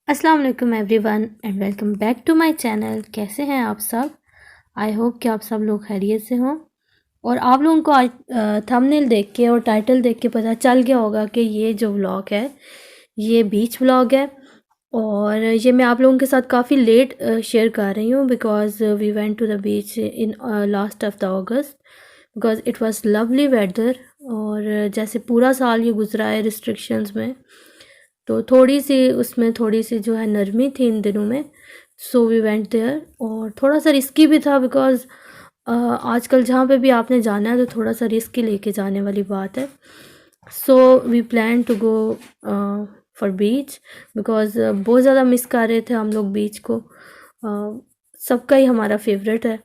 अस्सलाम वालेकुम everyone and welcome back to my channel. कैसे हैं आप सब? आई होप कि आप सब लोग खैरियत से हों। और आप लोगों को आज थंबनेल देख के और टाइटल देख के पता चल गया होगा कि ये जो व्लॉग है ये बीच व्लॉग है। और ये मैं आप लोगों के साथ काफ़ी लेट शेयर कर रही हूँ because we went to the beach in last of the August because it was lovely weather. और जैसे पूरा साल ये गुजरा है रिस्ट्रिक्शंस में, तो थोड़ी सी जो है नरमी थी इन दिनों में। सो वी वेंट देयर और थोड़ा सा रिस्की भी था बिकॉज़ आजकल जहाँ पे भी आपने जाना है तो थोड़ा सा रिस्क ही लेके जाने वाली बात है। So we plan to go for beach because बहुत ज़्यादा मिस कर रहे थे हम लोग बीच को। सबका ही हमारा फेवरेट है,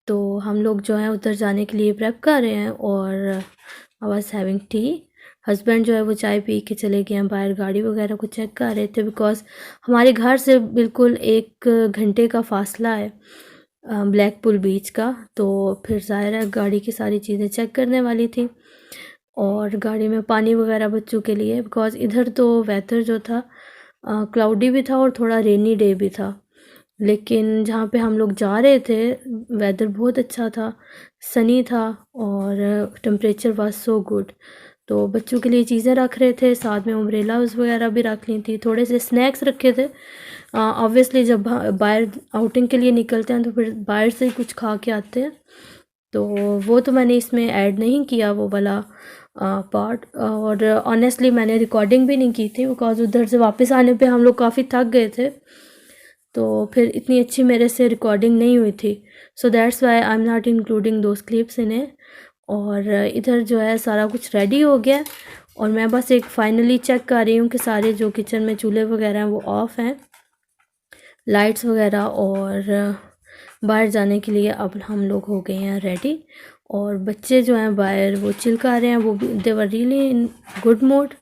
तो हम लोग जो है उधर जाने के लिए प्रेप कर रहे हैं। और I was having T. Husband जो है वो चाय पी के चले गए हैं बाहर, गाड़ी वगैरह को चेक कर रहे थे बिकॉज़ हमारे घर से बिल्कुल 1 घंटे का फासला है ब्लैक पुल बीच का। तो फिर ज़ाहिर है गाड़ी की सारी चीज़ें चेक करने वाली थी और गाड़ी में पानी वगैरह बच्चों के लिए बिकॉज़ इधर तो वेदर जो था क्लाउडी भी था और थोड़ा रेनी डे भी था। लेकिन जहाँ पे हम लोग जा रहे थे वेदर बहुत अच्छा था, सनी था और टेम्परेचर वाज सो गुड। तो बच्चों के लिए चीज़ें रख रहे थे, साथ में अम्ब्रेलाज वगैरह भी रख ली थी, थोड़े से स्नैक्स रखे थे। ऑब्वियसली जब बाहर आउटिंग के लिए निकलते हैं तो फिर बाहर से ही कुछ खा के आते हैं, तो वो तो मैंने इसमें ऐड नहीं किया वो वाला पार्ट। और ऑनेस्टली मैंने रिकॉर्डिंग भी नहीं की थी बिकॉज़ उधर से वापस आने पे हम लोग काफ़ी थक गए थे, तो फिर इतनी अच्छी मेरे से रिकॉर्डिंग नहीं हुई थी। सो that's Y I am not including those clips in it. और इधर जो है सारा कुछ रेडी हो गया और मैं बस एक फाइनली चेक कर रही हूँ कि सारे जो किचन में चूल्हे वगैरह हैं वो ऑफ़ हैं, लाइट्स वगैरह। और बाहर जाने के लिए अब हम लोग हो गए हैं रेडी। और बच्चे जो हैं बाहर वो चिल कर रहे हैं, वो भी they were really in good mood.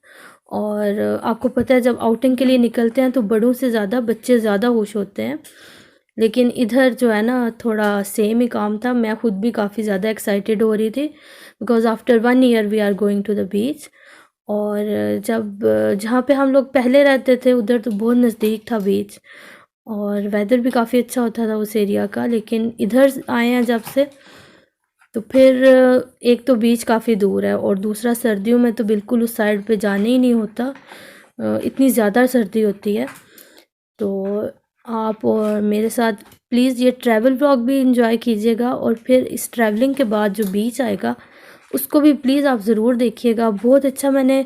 और आपको पता है जब आउटिंग के लिए निकलते हैं तो बड़ों से ज़्यादा बच्चे ज़्यादा खुश होते हैं। लेकिन इधर जो है ना थोड़ा सेम ही काम था, मैं ख़ुद भी काफ़ी ज़्यादा एक्साइटेड हो रही थी because after 1 year we are going to the beach. और जब जहाँ पे हम लोग पहले रहते थे उधर तो बहुत नज़दीक था बीच और वेदर भी काफ़ी अच्छा होता था उस एरिया का। लेकिन इधर आए हैं जब से तो फिर एक तो बीच काफ़ी दूर है और दूसरा सर्दियों में तो बिल्कुल उस साइड पे जाने ही नहीं होता, इतनी ज़्यादा सर्दी होती है। तो आप और मेरे साथ प्लीज़ ये ट्रैवल व्लॉग भी इंजॉय कीजिएगा और फिर इस ट्रैवलिंग के बाद जो बीच आएगा उसको भी प्लीज़ आप ज़रूर देखिएगा। बहुत अच्छा मैंने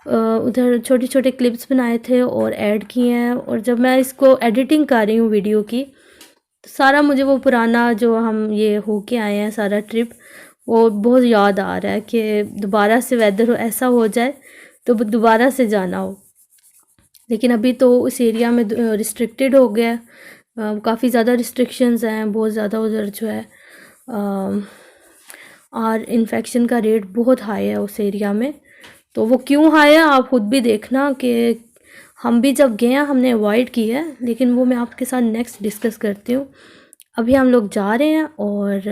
उधर छोटे छोटे क्लिप्स बनाए थे और ऐड किए हैं। और जब मैं इसको एडिटिंग कर रही हूँ वीडियो की तो सारा मुझे वो पुराना जो हम ये हो के आए हैं सारा ट्रिप वो बहुत याद आ रहा है कि दोबारा से वेदर ऐसा हो जाए तो दोबारा से जाना हो। लेकिन अभी तो उस एरिया में रिस्ट्रिक्टेड हो गया, काफ़ी ज़्यादा रिस्ट्रिक्शंस हैं, बहुत ज़्यादा उधर जो है और इन्फेक्शन का रेट बहुत हाई है उस एरिया में। तो वो क्यों हाई है आप खुद भी देखना कि हम भी जब गए हैं हमने अवॉइड किया है, लेकिन वो मैं आपके साथ नेक्स्ट डिस्कस करती हूँ। अभी हम लोग जा रहे हैं और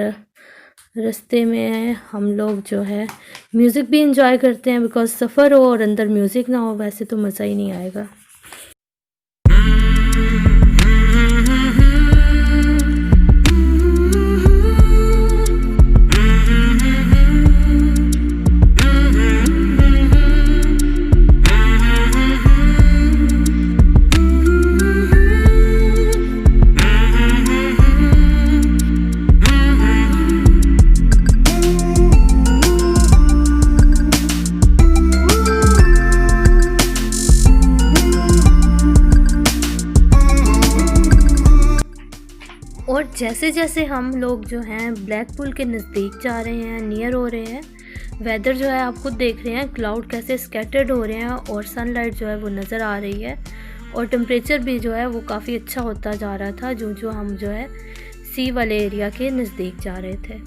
रास्ते में हम लोग जो है म्यूज़िक भी इंजॉय करते हैं बिकॉज़ सफ़र हो और अंदर म्यूज़िक ना हो वैसे तो मज़ा ही नहीं आएगा। और जैसे जैसे हम लोग जो हैं ब्लैक पुल के नज़दीक जा रहे हैं, नियर हो रहे हैं, वेदर जो है आप खुद देख रहे हैं क्लाउड कैसे स्कैटर्ड हो रहे हैं और सनलाइट जो है वो नज़र आ रही है। और टेम्परेचर भी जो है वो काफ़ी अच्छा होता जा रहा था जो हम जो है सी वाले एरिया के नज़दीक जा रहे थे।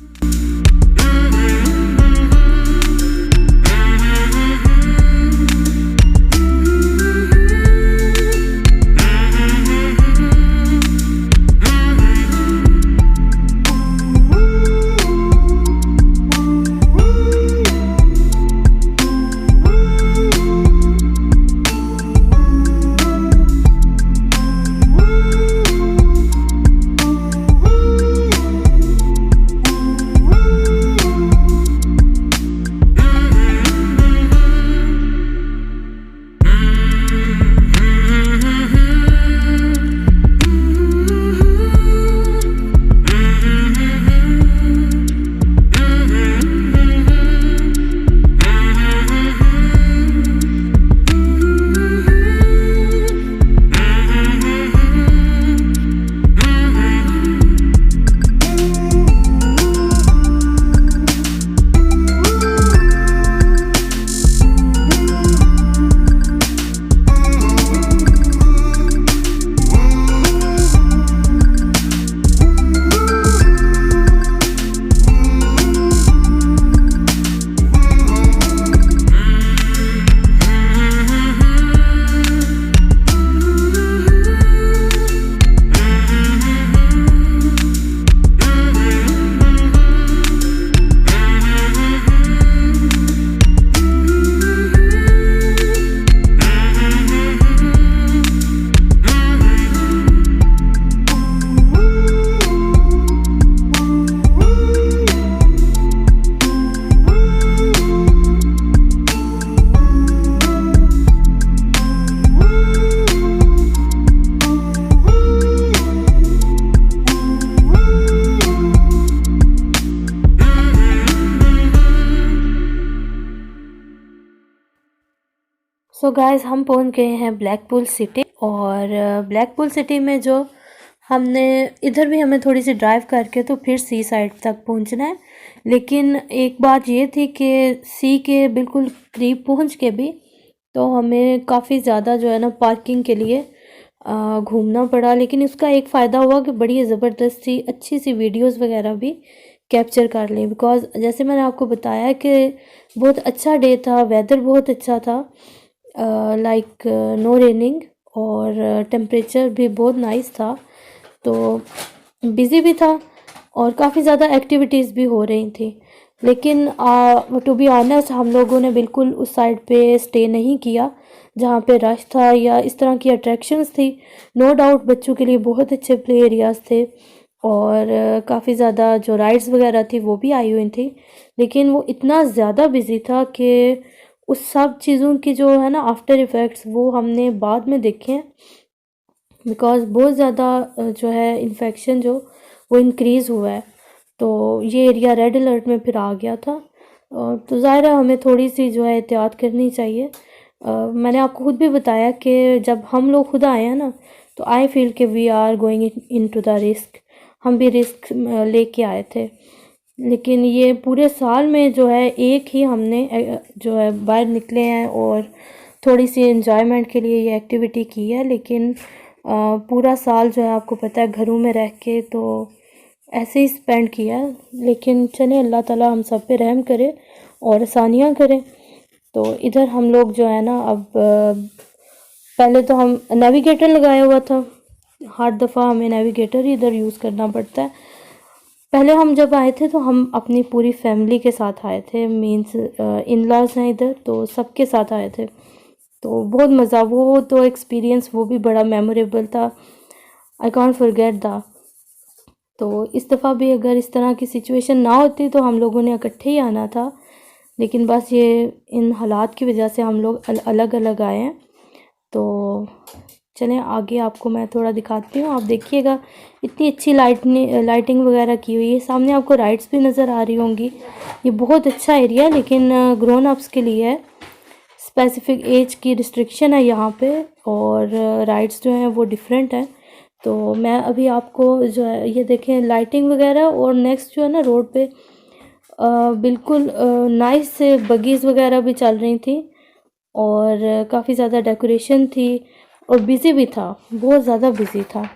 सो गाइस हम पहुंच गए हैं ब्लैकपूल सिटी। और ब्लैकपूल सिटी में जो हमने इधर भी हमें थोड़ी सी ड्राइव करके तो फिर सी साइड तक पहुंचना है। लेकिन एक बात ये थी कि सी के बिल्कुल करीब पहुंच के भी तो हमें काफ़ी ज़्यादा जो है ना पार्किंग के लिए घूमना पड़ा। लेकिन इसका एक फ़ायदा हुआ कि बड़ी ज़बरदस्त सी अच्छी सी वीडियोस वगैरह भी कैप्चर कर ली। बिकॉज़ जैसे मैंने आपको बताया कि बहुत अच्छा डे था, वेदर बहुत अच्छा था, लाइक नो रेनिंग, और टेम्परेचर भी बहुत नाइस था। तो बिज़ी भी था और काफ़ी ज़्यादा एक्टिविटीज़ भी हो रही थी। लेकिन टू बी ऑनेस्ट हम लोगों ने बिल्कुल उस साइड पे स्टे नहीं किया जहाँ पे रश था या इस तरह की अट्रैक्शंस थी। नो डाउट बच्चों के लिए बहुत अच्छे प्ले एरियाज़ थे और काफ़ी ज़्यादा जो राइड्स वगैरह थी वो भी आई हुई थी। लेकिन वो इतना ज़्यादा बिज़ी था कि उस सब चीज़ों की जो है ना आफ्टर इफ़ेक्ट्स वो हमने बाद में देखे हैं। बिकॉज़ बहुत ज़्यादा जो है इन्फेक्शन जो वो इंक्रीज़ हुआ है। तो ये एरिया रेड अलर्ट में फिर आ गया था। तो ज़ाहिर है हमें थोड़ी सी जो है एहतियात करनी चाहिए। मैंने आपको खुद भी बताया कि जब हम लोग खुद आए हैं ना तो आई फील कि we are going into the risk. हम भी रिस्क लेके आए थे। लेकिन ये पूरे साल में जो है एक ही हमने जो है बाहर निकले हैं और थोड़ी सी एंजॉयमेंट के लिए ये एक्टिविटी की है। लेकिन पूरा साल जो है आपको पता है घरों में रह के तो ऐसे ही स्पेंड किया। लेकिन चले अल्लाह ताला हम सब पे रहम करे और आसानियाँ करे। तो इधर हम लोग जो है ना अब पहले तो हम नेविगेटर लगाया हुआ था। हर दफ़ा हमें नेविगेटर ही इधर यूज़ करना पड़ता है। पहले हम जब आए थे तो हम अपनी पूरी फैमिली के साथ आए थे, मीन्स इन लॉज हैं इधर तो सबके साथ आए थे। तो बहुत मज़ा, वो तो एक्सपीरियंस वो भी बड़ा मेमोरेबल था। I can't forget that. तो इस दफ़ा भी अगर इस तरह की सिचुएशन ना होती तो हम लोगों ने इकट्ठे ही आना था। लेकिन बस ये इन हालात की वजह से हम लोग अलग अलग आए हैं। तो चलें आगे आपको मैं थोड़ा दिखाती हूँ। आप देखिएगा इतनी अच्छी लाइटिंग वगैरह की हुई है। सामने आपको राइड्स भी नज़र आ रही होंगी। ये बहुत अच्छा एरिया है लेकिन ग्रोन अप्स के लिए है। स्पेसिफिक एज की रिस्ट्रिक्शन है यहाँ पे और राइड्स जो हैं वो डिफरेंट हैं। तो मैं अभी आपको जो है ये देखें लाइटिंग वगैरह, और नेक्स्ट जो है ना रोड पे बिल्कुल नाइस से बगीज़ वगैरह भी चल रही थी और काफ़ी ज़्यादा डेकोरेशन थी और बिज़ी भी था, बहुत ज़्यादा बिज़ी था।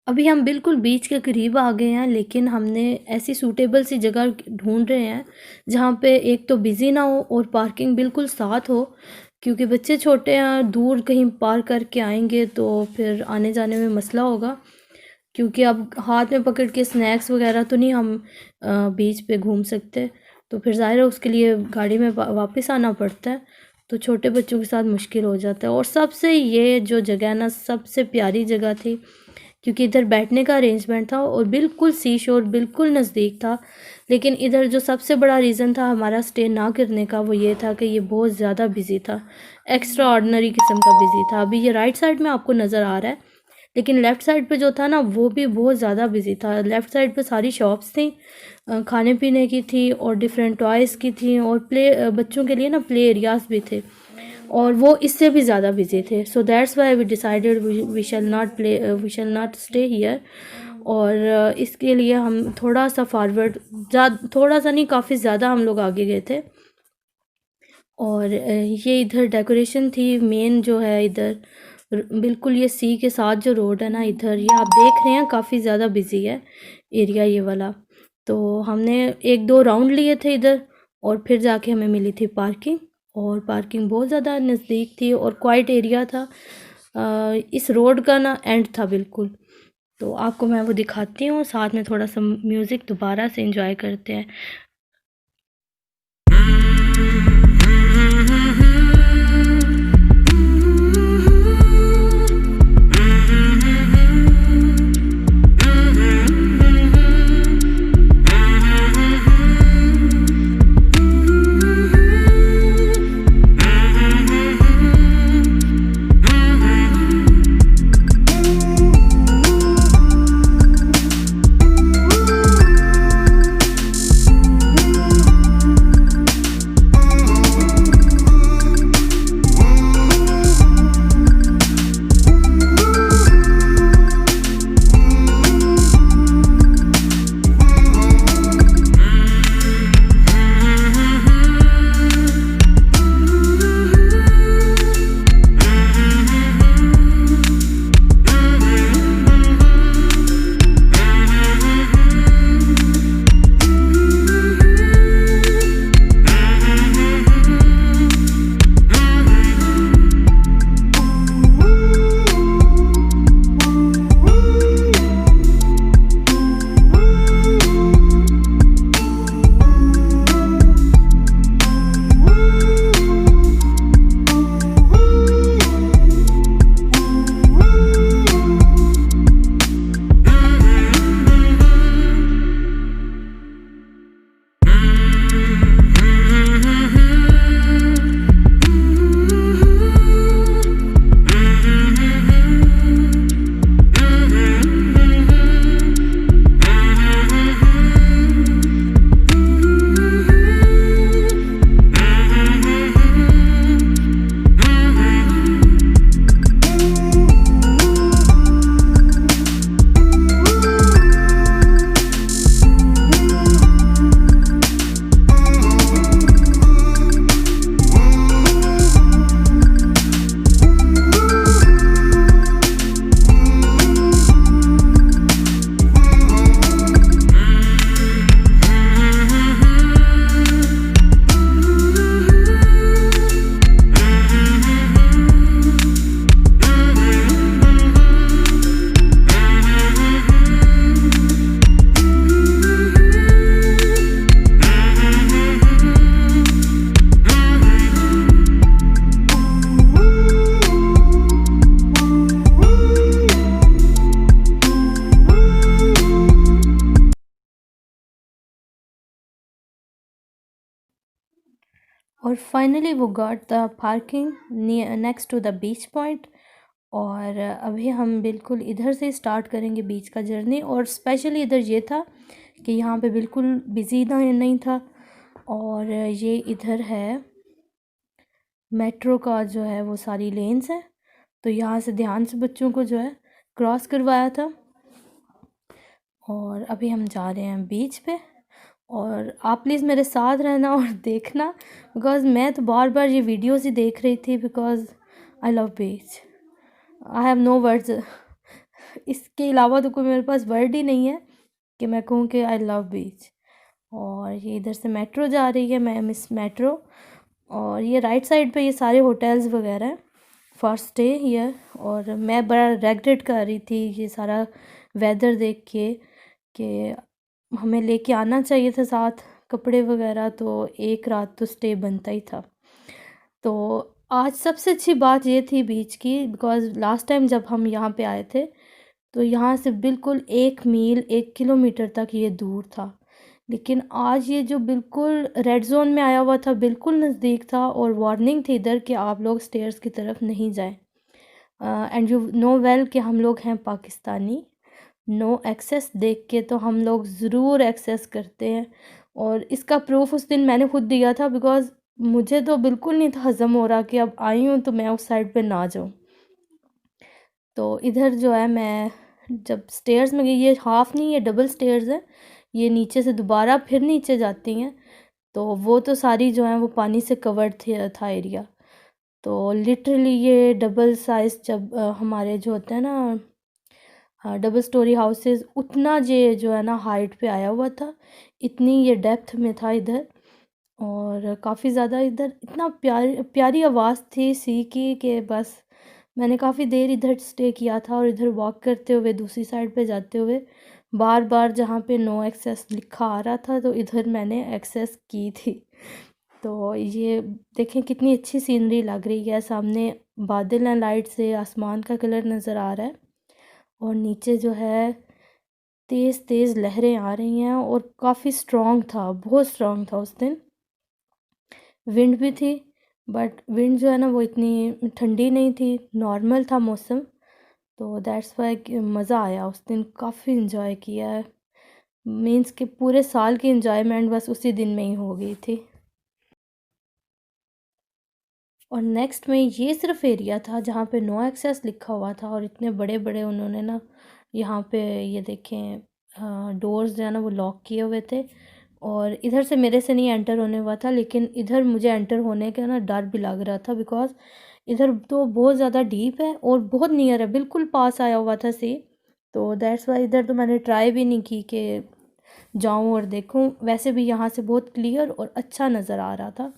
अभी हम बिल्कुल बीच के करीब आ गए हैं, लेकिन हमने ऐसी सूटेबल सी जगह ढूंढ रहे हैं जहाँ पे एक तो बिज़ी ना हो और पार्किंग बिल्कुल साथ हो, क्योंकि बच्चे छोटे हैं, दूर कहीं पार्क करके आएंगे तो फिर आने जाने में मसला होगा। क्योंकि अब हाथ में पकड़ के स्नैक्स वगैरह तो नहीं हम बीच पे घूम सकते, तो फिर ज़ाहिर है उसके लिए गाड़ी में वापस आना पड़ता है। तो छोटे बच्चों के साथ मुश्किल हो जाता है। और सबसे ये जो जगह ना सबसे प्यारी जगह थी क्योंकि इधर बैठने का अरेंजमेंट था और बिल्कुल सी शोर बिल्कुल नज़दीक था। लेकिन इधर जो सबसे बड़ा रीज़न था हमारा स्टे ना करने का वो ये था कि ये बहुत ज़्यादा बिजी था, एक्स्ट्रा ऑर्डिनरी किस्म का बिजी था। अभी ये राइट साइड में आपको नज़र आ रहा है, लेकिन लेफ़्ट साइड पे जो था ना वो भी बहुत ज़्यादा बिजी था। लेफ़्ट साइड पे सारी शॉप्स थी, खाने पीने की थी और डिफरेंट टॉयज़ की थी और बच्चों के लिए ना प्ले एरियाज़ भी थे, और वो इससे भी ज़्यादा बिजी थे। So that's why we decided we shall not stay here. और इसके लिए हम थोड़ा सा फॉरवर्ड, थोड़ा सा नहीं काफ़ी ज़्यादा हम लोग आगे गए थे। और ये इधर डेकोरेशन थी मेन जो है इधर, बिल्कुल ये सी के साथ जो रोड है ना इधर, ये आप देख रहे हैं काफ़ी ज़्यादा बिजी है एरिया ये वाला। तो हमने एक दो राउंड लिए थे इधर और फिर जाके हमें मिली थी पार्किंग, और पार्किंग बहुत ज़्यादा नज़दीक थी और क्वाइट एरिया था। इस रोड का ना एंड था बिल्कुल। तो आपको मैं वो दिखाती हूँ, साथ में थोड़ा सा म्यूज़िक दोबारा से एंजॉय करते हैं। और फाइनली वो got the parking next to the beach point. और अभी हम बिल्कुल इधर से स्टार्ट करेंगे बीच का जर्नी। और स्पेशली इधर ये था कि यहाँ पे बिल्कुल बिजी नहीं था, और ये इधर है मेट्रो का जो है वो सारी लेन्स है, तो यहाँ से ध्यान से बच्चों को जो है क्रॉस करवाया था। और अभी हम जा रहे हैं बीच पे, और आप प्लीज़ मेरे साथ रहना और देखना, बिकॉज़ मैं तो बार बार ये वीडियोस ही देख रही थी, because I love beach, I have no words. इसके अलावा तो कोई मेरे पास वर्ड ही नहीं है कि मैं कहूँ कि आई लव बीच। और ये इधर से मेट्रो जा रही है, मैं मिस मेट्रो। और ये राइट साइड पे ये सारे होटल्स वगैरह हैं फॉर स्टे हियर। और मैं बड़ा रेग्रेट कर रही थी ये सारा वेदर देख के कि हमें लेके आना चाहिए था साथ कपड़े वगैरह, तो एक रात तो स्टे बनता ही था। तो आज सबसे अच्छी बात ये थी बीच की, बिकॉज़ लास्ट टाइम जब हम यहाँ पे आए थे तो यहाँ से बिल्कुल 1 मील 1 किलोमीटर तक ये दूर था। लेकिन आज ये जो बिल्कुल रेड ज़ोन में आया हुआ था, बिल्कुल नज़दीक था, और वार्निंग थी इधर कि आप लोग स्टेयर्स की तरफ नहीं जाएं। एंड यू नो वेल कि हम लोग हैं पाकिस्तानी, नो एक्सेस देख के तो हम लोग ज़रूर एक्सेस करते हैं। और इसका प्रूफ उस दिन मैंने खुद दिया था, बिकॉज़ मुझे तो बिल्कुल नहीं था हज़म हो रहा कि अब आई हूँ तो मैं उस साइड पे ना जाऊँ। तो इधर जो है, मैं जब स्टेयर्स में गई, ये हाफ़ नहीं, ये डबल स्टेयर्स है, ये नीचे से दोबारा फिर नीचे जाती हैं। तो वो तो सारी जो हैं वो पानी से कवर्ड था एरिया। तो लिटरली ये डबल साइज़, जब हमारे जो होते हैं ना डबल स्टोरी हाउसेस, उतना ये जो है ना हाइट पे आया हुआ था, इतनी ये डेप्थ में था इधर। और काफ़ी ज़्यादा इधर इतना प्यारी आवाज़ थी सी की कि बस मैंने काफ़ी देर इधर स्टे किया था। और इधर वॉक करते हुए, दूसरी साइड पे जाते हुए, बार बार जहाँ पे नो एक्सेस लिखा आ रहा था तो इधर मैंने एक्सेस की थी। तो ये देखें कितनी अच्छी सीनरी लग रही है, सामने बादल हैं, लाइट से आसमान का कलर नज़र आ रहा है, और नीचे जो है तेज़ तेज़ लहरें आ रही हैं, और काफ़ी स्ट्रॉन्ग था, बहुत स्ट्रॉन्ग था उस दिन। विंड भी थी, बट विंड जो है ना वो इतनी ठंडी नहीं थी, नॉर्मल था मौसम। तो दैट्स वाई मज़ा आया उस दिन, काफ़ी इन्जॉय किया है। मीन्स कि पूरे साल की इन्जॉयमेंट बस उसी दिन में ही हो गई थी। और नेक्स्ट में ये सिर्फ एरिया था जहाँ पे नो एक्सेस लिखा हुआ था, और इतने बड़े बड़े उन्होंने ना यहाँ पे ये देखें डोर्स जो है ना वो लॉक किए हुए थे। और इधर से मेरे से नहीं एंटर होने हुआ था, लेकिन इधर मुझे एंटर होने का ना डर भी लग रहा था, बिकॉज़ इधर तो बहुत ज़्यादा डीप है और बहुत नियर है, बिल्कुल पास आया हुआ था सी। तो दैट्स वाई इधर तो मैंने ट्राई भी नहीं की कि जाऊं और देखूं। वैसे भी यहाँ से बहुत क्लियर और अच्छा नज़र आ रहा था।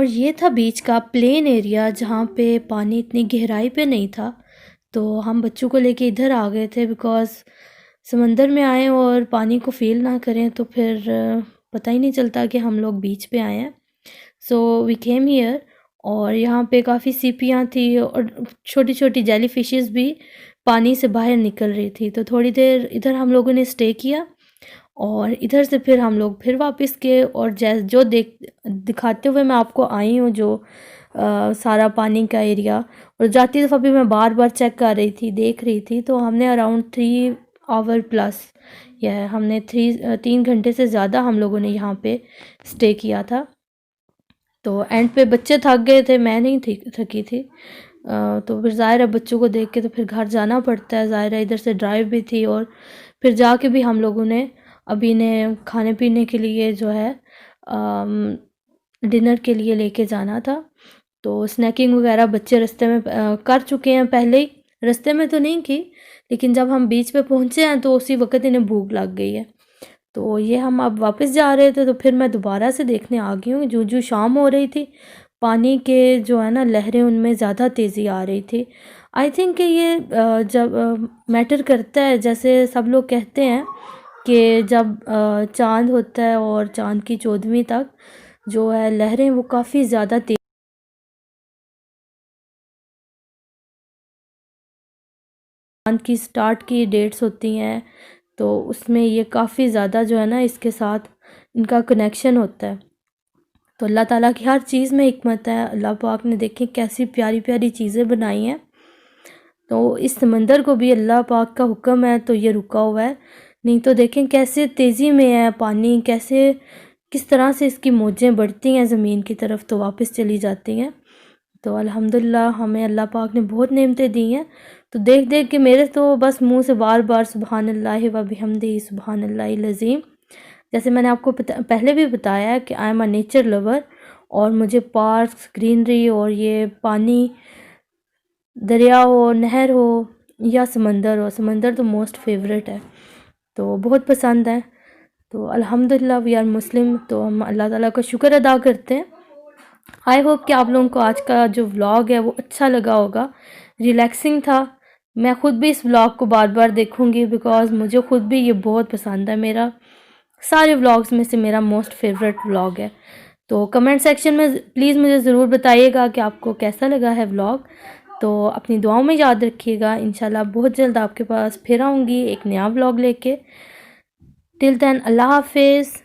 ये था बीच का प्लेन एरिया जहाँ पे पानी इतनी गहराई पे नहीं था। तो हम बच्चों को लेके इधर आ गए थे बिकॉज़ समंदर में आएँ और पानी को फ़ील ना करें तो फिर पता ही नहीं चलता कि हम लोग बीच पे आए हैं। सो वी केम हियर और यहाँ पे काफ़ी सीपियाँ थी और छोटी-छोटी जेली फिशेस भी पानी से बाहर निकल रही थी। तो थोड़ी देर इधर हम लोगों ने स्टे किया और इधर से फिर हम लोग फिर वापस गए और जो दिखाते हुए मैं आपको आई हूँ जो सारा पानी का एरिया, और जाती दफ़ा भी मैं बार-बार चेक कर रही थी, देख रही थी। तो हमने अराउंड 3 आवर प्लस हमने 3 घंटे से ज़्यादा हम लोगों ने यहाँ पे स्टे किया था। तो एंड पे बच्चे थक गए थे, मैं नहीं थकी थी। तो फिर ज़ाहिर है बच्चों को देख के तो फिर घर जाना पड़ता है, ज़ाहिर है इधर से ड्राइव भी थी और फिर जाके भी हम लोगों ने अभी इन्हें खाने पीने के लिए जो है डिनर के लिए लेके जाना था। तो स्नैकिंग वगैरह बच्चे रास्ते में कर चुके हैं पहले ही, रास्ते में तो नहीं की, लेकिन जब हम बीच पे पहुँचे हैं तो उसी वक़्त इन्हें भूख लग गई है। तो ये हम अब वापस जा रहे थे तो फिर मैं दोबारा से देखने आ गई हूँ। जो शाम हो रही थी, पानी के जो है ना लहरें उनमें ज़्यादा तेज़ी आ रही थी। आई थिंक कि ये जब मैटर करता है, जैसे सब लोग कहते हैं कि जब चाँद होता है और चाँद की 14वीं तक जो है लहरें वो काफ़ी ज़्यादा चाँद की स्टार्ट की डेट्स होती हैं, तो उसमें ये काफ़ी ज़्यादा जो है ना इसके साथ इनका कनेक्शन होता है। तो अल्लाह ताला की हर चीज़ में हिकमत है। अल्लाह पाक ने देखें कैसी प्यारी-प्यारी चीज़ें बनाई हैं। तो इस समंदर को भी अल्लाह पाक का हुक्म है तो ये रुका हुआ है, नहीं तो देखें कैसे तेज़ी में है पानी, कैसे किस तरह से इसकी मौजें बढ़ती हैं ज़मीन की तरफ तो वापस चली जाती हैं। तो अल्हम्दुलिल्लाह हमें अल्लाह पाक ने बहुत नेमतें दी हैं। तो देख-देख के मेरे तो बस मुँह से बार-बार सुबहानल्लाहि व बिहम्दिही सुबहानल्लाहिल अज़ीम। जैसे मैंने आपको पहले भी बताया है कि I am a nature lover और मुझे पार्क्स, ग्रीनरी और ये पानी, दरिया हो, नहर हो या समंदर हो, समंदर तो मोस्ट फेवरेट है, तो बहुत पसंद है। तो अल्हम्दुलिल्लाह वी आर मुस्लिम, तो हम अल्लाह ताला का शुक्र अदा करते हैं। आई होप कि आप लोगों को आज का जो व्लॉग है वो अच्छा लगा होगा, रिलैक्सिंग था। मैं ख़ुद भी इस व्लॉग को बार-बार देखूँगी बिकॉज़ मुझे ख़ुद भी ये बहुत पसंद है। मेरा सारे व्लॉग्स में से मेरा मोस्ट फेवरेट व्लॉग है। तो कमेंट सेक्शन में प्लीज़ मुझे ज़रूर बताइएगा कि आपको कैसा लगा है व्लॉग। तो अपनी दुआओं में याद रखिएगा। इंशाल्लाह बहुत जल्द आपके पास फिर आऊँगी एक नया व्लॉग लेके। टिल देन अल्लाह हाफ़िज़।